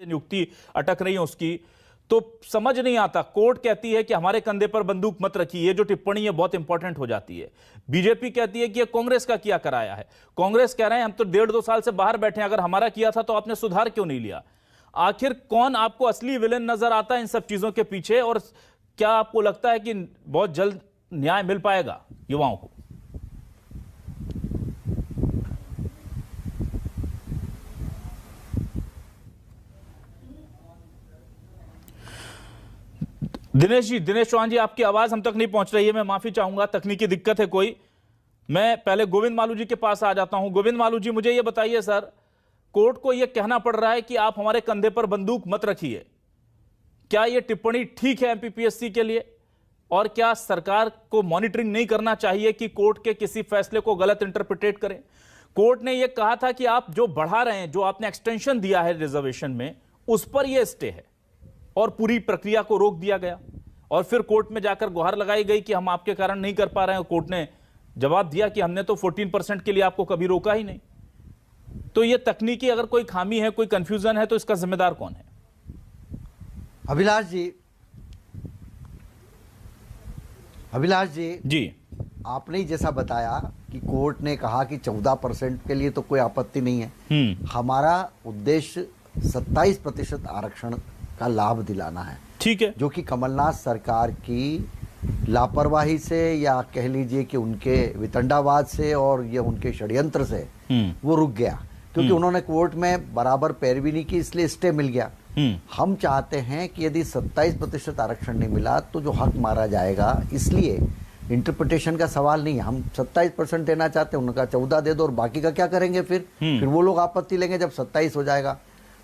नियुक्ति अटक रही है उसकी, तो समझ नहीं आता। कोर्ट कहती है कि हमारे कंधे पर बंदूक मत रखिए, ये जो टिप्पणी है बहुत इंपॉर्टेंट हो जाती है। बीजेपी कहती है कि ये कांग्रेस का किया कराया है। कांग्रेस कह रहे हैं हम तो 1.5-2 साल से बाहर बैठे हैं, अगर हमारा किया था तो आपने सुधार क्यों नहीं लिया। आखिर कौन आपको असली विलेन नजर आता है इन सब चीजों के पीछे, और क्या आपको लगता है कि बहुत जल्द न्याय मिल पाएगा युवाओं को? दिनेश चौहान जी, आपकी आवाज हम तक नहीं पहुंच रही है, मैं माफी चाहूंगा, तकनीकी दिक्कत है कोई। मैं पहले गोविंद मालू जी के पास आ जाता हूं। गोविंद मालू जी, मुझे यह बताइए सर, कोर्ट को यह कहना पड़ रहा है कि आप हमारे कंधे पर बंदूक मत रखिए, क्या यह टिप्पणी ठीक है एमपीपीएससी के लिए? और क्या सरकार को मॉनिटरिंग नहीं करना चाहिए कि कोर्ट के किसी फैसले को गलत इंटरप्रिटेट करें? कोर्ट ने यह कहा था कि आप जो बढ़ा रहे हैं, जो आपने एक्सटेंशन दिया है रिजर्वेशन में, उस पर यह स्टे है और पूरी प्रक्रिया को रोक दिया गया। और फिर कोर्ट में जाकर गुहार लगाई गई कि हम आपके कारण नहीं कर पा रहे हैं। कोर्ट ने जवाब दिया कि हमने तो 14% के लिए आपको कभी रोका ही नहीं। तो यह तकनीकी अगर कोई खामी है, कोई कंफ्यूजन है, तो इसका जिम्मेदार कौन है? अभिलाष जी जी, आपने ही जैसा बताया कि कोर्ट ने कहा कि 14% के लिए तो कोई आपत्ति नहीं है। हमारा उद्देश्य 27% आरक्षण का लाभ दिलाना है, ठीक है, जो कि कमलनाथ सरकार की लापरवाही से या कह लीजिए कि उनके वितंडावाद से और ये उनके षड्यंत्र से वो रुक गया, क्योंकि उन्होंने कोर्ट में बराबर पैरवी नहीं की, इसलिए स्टे मिल गया। हम चाहते हैं कि यदि 27% आरक्षण नहीं मिला तो जो हक मारा जाएगा, इसलिए इंटरप्रिटेशन का सवाल नहीं है। हम 27% देना चाहते हैं, उनका 14 दे दो और बाकी का क्या करेंगे? फिर वो लोग आपत्ति लेंगे जब 27 हो जाएगा।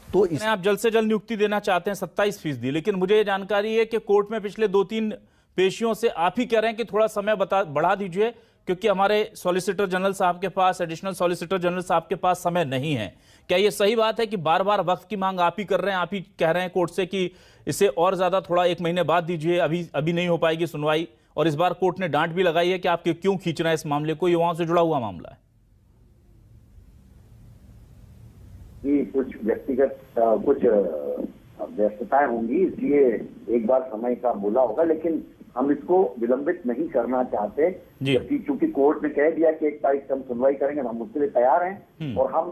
तो आप जल्द से जल्द नियुक्ति देना चाहते हैं 27%, लेकिन मुझे ये जानकारी है कि कोर्ट में पिछले 2-3 पेशियों से आप ही कह रहे हैं कि थोड़ा समय बढ़ा दीजिए, क्योंकि हमारे सॉलिसिटर जनरल साहब के पास, एडिशनल सॉलिसिटर जनरल साहब के पास समय नहीं है। क्या ये सही बात है कि बार बार वक्त की मांग आप ही कर रहे हैं, आप ही कह रहे हैं कोर्ट से कि इसे और ज्यादा थोड़ा 1 महीने बाद दीजिए, अभी नहीं हो पाएगी सुनवाई? और इस बार कोर्ट ने डांट भी लगाई है कि आप क्यों खींच रहे हैं इस मामले को, युवाओं से जुड़ा हुआ मामला है। जी, कुछ व्यक्तिगत कुछ व्यस्तताएं होंगी, इसलिए एक बार समय का बोला होगा, लेकिन हम इसको विलंबित नहीं करना चाहते, क्योंकि कोर्ट ने कह दिया कि 1 तारीख से हम सुनवाई करेंगे, हम उसके लिए तैयार हैं और हम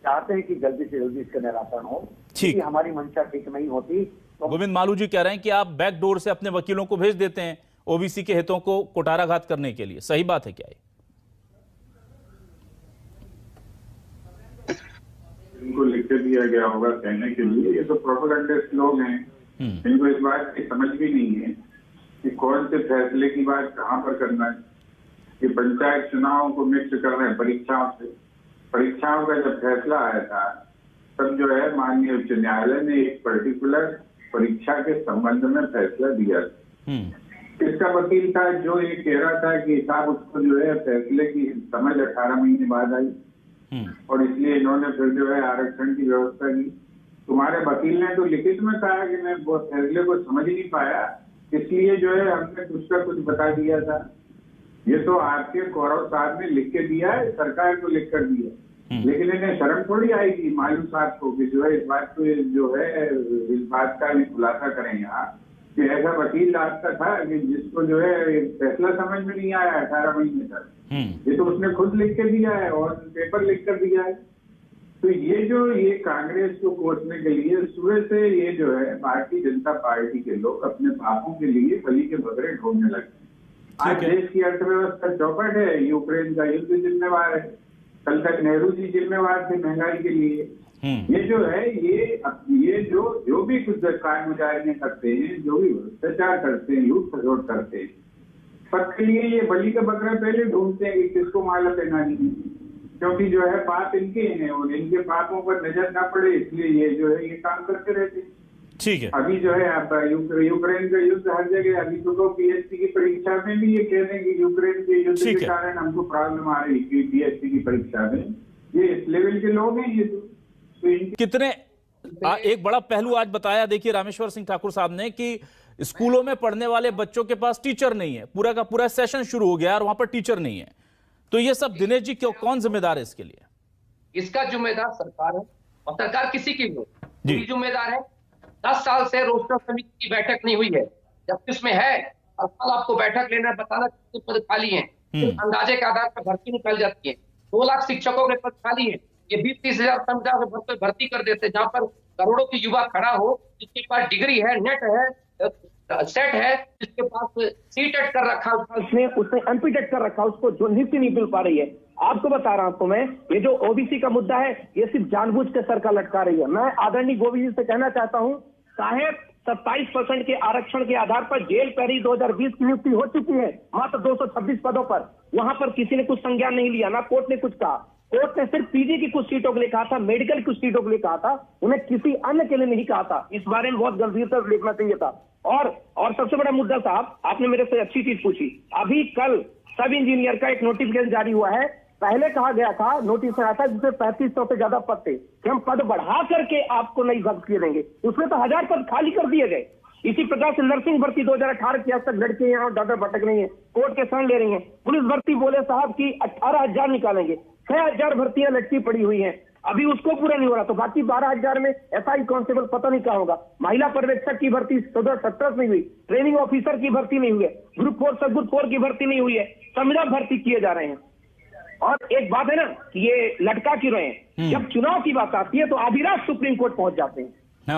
चाहते हैं कि जल्दी से जल्दी इसका निराकरण हो। क्योंकि हमारी मंशा ठीक नहीं होती तो। गोविंद मालू जी कह रहे हैं कि आप बैक डोर से अपने वकीलों को भेज देते हैं ओबीसी के हितों को कुठाराघात करने के लिए, सही बात है क्या ये? इनको लिख के दिया गया होगा कहने के लिए, ये तो प्रोपेगेंडिस्ट लोग हैं, इनको इस बात की समझ भी नहीं है कि कौन से फैसले की बात कहां पर करना है। ये पंचायत चुनावों को मिक्स कर रहे हैं परीक्षाओं से। परीक्षाओं का जब फैसला आया था तब जो है माननीय उच्च न्यायालय ने एक पर्टिकुलर परीक्षा के संबंध में फैसला दिया। इसका वकील था जो ये कह रहा था कि साहब उसको जो है फैसले की समझ 18 महीने बाद आई और इसलिए इन्होंने फिर जो है आरक्षण की व्यवस्था की। तुम्हारे वकील ने तो लिखित में कहा कि मैं वो फैसले को समझ नहीं पाया, इसलिए जो है हमने कुछ का कुछ बता दिया था। ये तो आपके कौरव साहब ने लिख के दिया है, सरकार को लिख कर दिया, लेकिन इन्हें शर्म थोड़ी आएगी मालू साहब को कि जो है इस बात को जो है इस बात का खुलासा करें यहाँ कि ऐसा वकील आपका था कि जिसको जो है फैसला समझ में नहीं आया 18 महीने तक। ये तो उसने खुद लिख के दिया है और पेपर लिख कर दिया है। तो ये कांग्रेस को कोसने के लिए सुबह से ये जो है भारतीय जनता पार्टी के लोग अपने पापों के लिए बलि के बकरे ढूंढने लगे। आज देश की अर्थव्यवस्था चौपट है, यूक्रेन का युद्ध जिम्मेवार है, कल तक नेहरू जी जिम्मेवार थे महंगाई के लिए। ये जो है ये जो भी कुछ कारगुजारियां करते हैं, जो भी भ्रष्टाचार करते हैं, लूट खसोट करते हैं, सबके लिए ये बलि का बकरा पहले ढूंढते हैं कि किसको माला पहनानी है, क्योंकि जो है पाप इनके हैं और इनके पापों पर नजर ना पड़े, इसलिए ये जो है ये काम करते रहते हैं। ठीक है, अभी जो है आप यूक्रेन का युद्ध हर जगह, अभी तो पीएचडी की परीक्षा में भी ये कह रहे हैं कि यूक्रेन के युद्ध के कारण हमको प्रॉब्लम आ रही है पीएचडी की परीक्षा में। ये इस लेवल के लोग हैं ये तो कितने एक बड़ा पहलू आज बताया, देखिए रामेश्वर सिंह ठाकुर साहब ने, कि स्कूलों में पढ़ने वाले बच्चों के पास टीचर नहीं है, पूरा का पूरा सेशन शुरू हो गया और वहां पर टीचर नहीं है। तो ये सब दिनेश जी कौन जिम्मेदार है इसके लिए? इसका जिम्मेदार सरकार है और सरकार किसी की नहीं। जी। भी जिम्मेदार है। 10 साल से रोस्टर समिति की बैठक नहीं हुई है, जबकि उसमें है। और कल आपको बैठक लेना है, बताना कितने पद खाली हैं। अंदाजे के आधार पर भर्ती निकल जाती है। 2 लाख शिक्षकों के पद खाली हैं। ये 20-30 हजार संविदा से भर्ती कर देते, जहां पर करोड़ों की युवा खड़ा हो, जिसके पास डिग्री है, नेट है, सेट है, जिसके पास सीटेट कर रखा, उसने एमपीटेट कर रखा, उसको जो नियुक्ति नहीं मिल पा रही है। आपको बता रहा हूं तो मैं, ये जो ओबीसी का मुद्दा है, ये सिर्फ जानबूझ के सरकार लटका रही है। मैं आदरणीय गोविंद जी से कहना चाहता हूं, साहेब 27% के आरक्षण के आधार पर जेल पैरी 2020 की नियुक्ति हो चुकी है, मात्र 226 पदों पर। वहां पर किसी ने कुछ संज्ञान नहीं लिया, ना कोर्ट ने कुछ कहा। कोर्ट ने सिर्फ पीजी की कुछ सीटों के लिए कहा था, मेडिकल की कुछ सीटों के लिए कहा था, उन्हें किसी अन्य के लिए नहीं कहा था। इस बारे में बहुत गंभीरता से देखना चाहिए था। और सबसे बड़ा मुद्दा साहब, आपने मेरे से अच्छी चीज पूछी। अभी कल सब इंजीनियर का एक नोटिफिकेशन जारी हुआ है। पहले कहा गया था, नोटिस आया था, जिसमें 3500 से ज्यादा पद थे कि हम पद बढ़ा करके आपको नहीं जब्त किए देंगे। उसमें तो 1000 पद खाली कर दिए गए। इसी प्रकार से नर्सिंग भर्ती 2018 की आज तक लड़के यहाँ डॉक्टर भटक रही है, कोर्ट के शरण ले रही हैं। पुलिस भर्ती बोले साहब की 18,000 निकालेंगे, 6,000 भर्तियां लटकी पड़ी हुई हैं, अभी उसको पूरा नहीं हो रहा। तो बाकी 12,000 में एसआई कांस्टेबल पता नहीं क्या होगा। महिला पर्यवेक्षक की भर्ती 2017 में हुई, ट्रेनिंग ऑफिसर की भर्ती नहीं हुई है, ग्रुप 4 सब ग्रुप 4 की भर्ती नहीं हुई है, संविदा भर्ती किए जा रहे हैं। और एक बात है ना कि ये लटका क्यों रहे हैं, जब चुनाव की बात आती है तो आधी रात सुप्रीम कोर्ट पहुंच जाते हैं।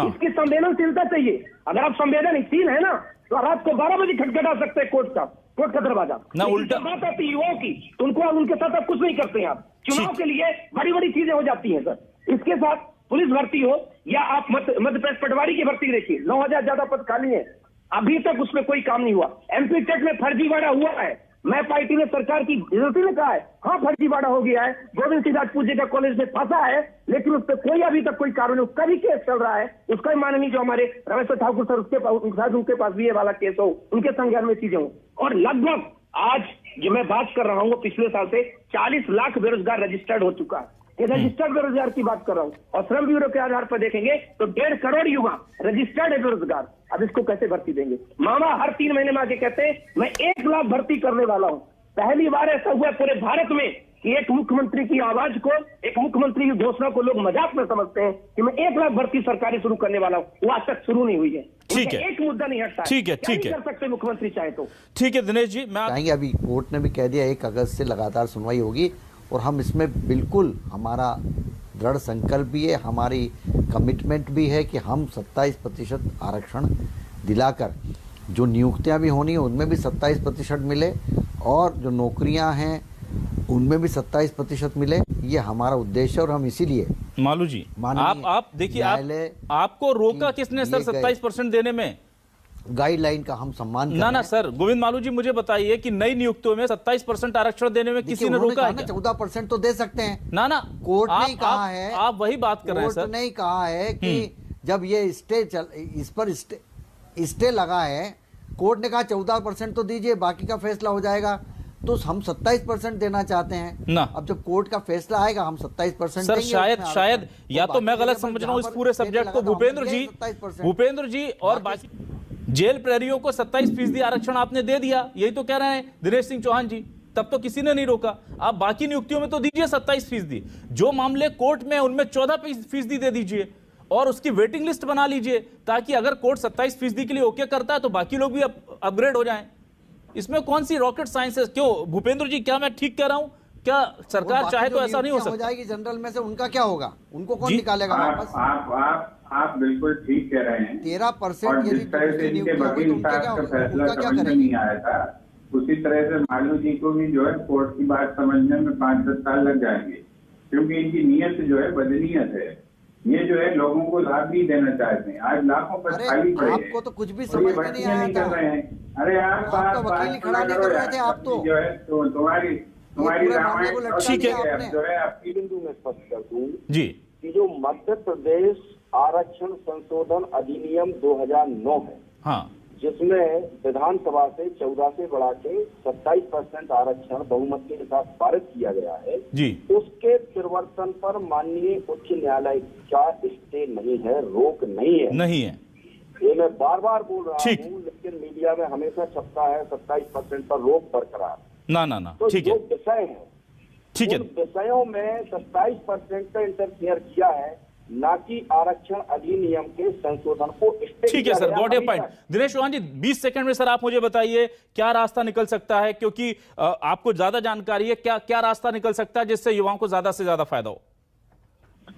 इसकी संवेदनशीलता चाहिए। अगर आप संवेदनशील है ना, तो रात को 12 बजे खटखटा सकते हैं कोर्ट का दरवाजा ना। उल्टा बात आती युवाओं की, तो उनके साथ आप कुछ नहीं करते हैं। आप चुनाव के लिए बड़ी बड़ी चीजें हो जाती हैं सर। इसके साथ पुलिस भर्ती हो या आप मध्य प्रदेश पटवारी की भर्ती देखिए, 9,000 ज्यादा पद खाली है, अभी तक उसमें कोई काम नहीं हुआ। एमपी टेक में फर्जीवाड़ा हुआ है, मैं पार्टी ने सरकार की एजेंसी ने कहा है, हाँ फर्जीवाड़ा हो गया है, गोविंद सिंह राजपूत जी का कॉलेज में फंसा है, लेकिन उस पर कोई अभी तक कोई कार्रवाई नहीं। कभी केस चल रहा है, उसका माननीय जो हमारे रमेश ठाकुर सर उनके पास भी ये वाला केस हो, उनके संज्ञान में चीजें हो। और लगभग आज जो मैं बात कर रहा हूँ, वो पिछले साल से 40 लाख बेरोजगार रजिस्टर्ड हो चुका है। ये रजिस्टर्ड बेरोजगार की बात कर रहा हूँ। और श्रम ब्यूरो के आधार पर देखेंगे तो 1.5 करोड़ युवा रजिस्टर्ड है बेरोजगार। अब इसको कैसे भर्ती देंगे? मामा हर 3 महीने में आके कहते हैं मैं 1 लाख भर्ती करने वाला हूँ। पहली बार ऐसा हुआ पूरे भारत में कि एक मुख्यमंत्री की आवाज को, एक मुख्यमंत्री की घोषणा को लोग मजाक में समझते हैं कि मैं 1 लाख भर्ती सरकारी शुरू करने वाला हूँ। वो आज तक शुरू नहीं हुई है। ठीक है, एक मुद्दा नहीं हटता। ठीक है, ठीक है, कर सकते मुख्यमंत्री चाहे तो। ठीक है दिनेश जी, मैं चाहेंगे, अभी कोर्ट ने भी कह दिया 1 अगस्त से लगातार सुनवाई होगी और हम इसमें बिल्कुल, हमारा दृढ़ संकल्प भी है, हमारी कमिटमेंट भी है कि हम 27% आरक्षण दिलाकर जो नियुक्तियां भी होनी है उनमें भी 27% मिले और जो नौकरियां हैं उनमें भी 27% मिले। ये हमारा उद्देश्य और हम इसीलिए मालू जी, आप देखिए, आपको रोका किसने सर 27% देने में? गाइडलाइन का हम सम्मान करते हैं। ना सर, गोविंद मालू जी मुझे बताइए कि नई नियुक्तियों में 27% आरक्षण देने में किसी ने रोका है क्या? 14% तो दे सकते हैं ना कोर्ट ने कहा है। आप वही बात कर रहे हैं सर। कोर्ट ने कहा है कि जब ये इस पर स्टे लगा है, कोर्ट ने कहा 14% तो दीजिए, बाकी का फैसला हो जाएगा। तो हम 27% देना चाहते हैं ना। अब जब कोर्ट का फैसला आएगा हम 27% सर शायद या तो मैं गलत समझ रहा हूं इस पूरे सब्जेक्ट को। भूपेंद्र जी और बाकी जेल प्रहरियों को 27% आरक्षण आपने दे दिया, यही तो कह रहे हैं दिनेश सिंह चौहान जी। तब तो किसी ने नहीं रोका। आप बाकी नियुक्तियों में तो दीजिए 27%। जो मामले कोर्ट में उनमें 14% दे दीजिए और उसकी वेटिंग लिस्ट बना लीजिए, ताकि अगर कोर्ट 27% के लिए ओके करता है तो बाकी लोग भी अपग्रेड हो जाएं। इसमें कौन सी रॉकेट साइंस है? क्यों भूपेंद्र जी, क्या मैं ठीक कह रहा हूं? क्या सरकार चाहे तो ऐसा नहीं हो सकता? हो जाएगी जनरल में से, उनका क्या होगा? उनको कौन निकालेगा वापस? आप बिल्कुल ठीक कह रहे हैं। 13% जिस तरह से इनके वकील साहब का फैसला समझ में नहीं आया था, उसी तरह से मालू जी को भी जो है कोर्ट की बात समझने में 5-10 साल लग जाएंगे, क्योंकि इनकी नीयत जो है बदनीयत है। ये जो है लोगों को लाभ भी देना चाहते हैं। आज लाखों पर खाली पड़े हैं। आपको तो कुछ भी समझ में नहीं आया था। अरे आप वकील ही खड़ा नहीं कर रहे थे। आप तो जो है तुम्हारी रामायण ठीक है जो है आपकी बिंदु में स्पष्ट कर दूं जी कि जो मध्य प्रदेश आरक्षण संशोधन अधिनियम 2009 है, हाँ, जिसमें विधानसभा से 14 से बढ़ा के 27% आरक्षण बहुमत के साथ पारित किया गया है जी, उसके परिवर्तन पर माननीय उच्च न्यायालय का स्टे नहीं है, रोक नहीं है। ये मैं बार बार बोल रहा हूँ, लेकिन मीडिया में हमेशा छपता है 27% पर रोक बरकरार। ना तो ठीक जो है, विषय है, ठीक है, विषयों में 27% का इंटरफेयर किया है, ना कि आरक्षण अधिनियम के संशोधन को स्टे ठीक है sir, got a point. Dinesh Chauhan ji 20 second में सर आप मुझे बताइए क्या रास्ता निकल सकता है, क्योंकि आपको ज्यादा जानकारी है, क्या क्या रास्ता निकल सकता है जिससे युवाओं को ज्यादा से ज्यादा फायदा हो?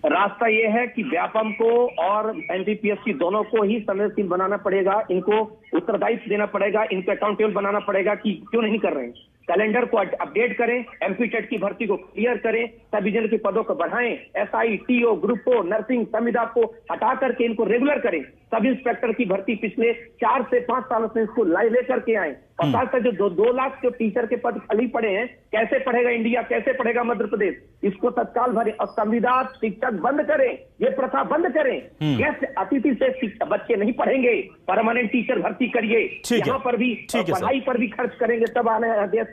रास्ता यह है कि व्यापम को और एनडीपीएससी दोनों को ही संवेदनशील बनाना पड़ेगा, इनको उत्तरदायित्व देना पड़ेगा, इनको अकाउंटेबल बनाना पड़ेगा कि क्यों नहीं कर रहे हैं। कैलेंडर को अपडेट करें, एमपी टेट की भर्ती को क्लियर करें, सब डिवीजन के पदों को बढ़ाएं, SI, TO, group O, nursing, संविदा को हटा करके इनको रेगुलर करें। सब इंस्पेक्टर की भर्ती पिछले 4 से 5 सालों से इसको लेकर के आए। और साथ साथ जो 2 लाख जो टीचर के पद खाली पड़े हैं, कैसे पढ़ेगा इंडिया, कैसे पढ़ेगा मध्य प्रदेश, इसको तत्काल भरे। और संविदा शिक्षक बंद करें, ये प्रथा बंद करें। गेस्ट अतिथि से बच्चे नहीं पढ़ेंगे, परमानेंट टीचर भर्ती करिए। यहाँ पर भी पढ़ाई पर भी खर्च करेंगे, तब आने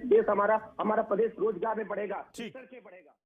देश हमारा प्रदेश रोजगार में बढ़ेगा, बढ़ेगा।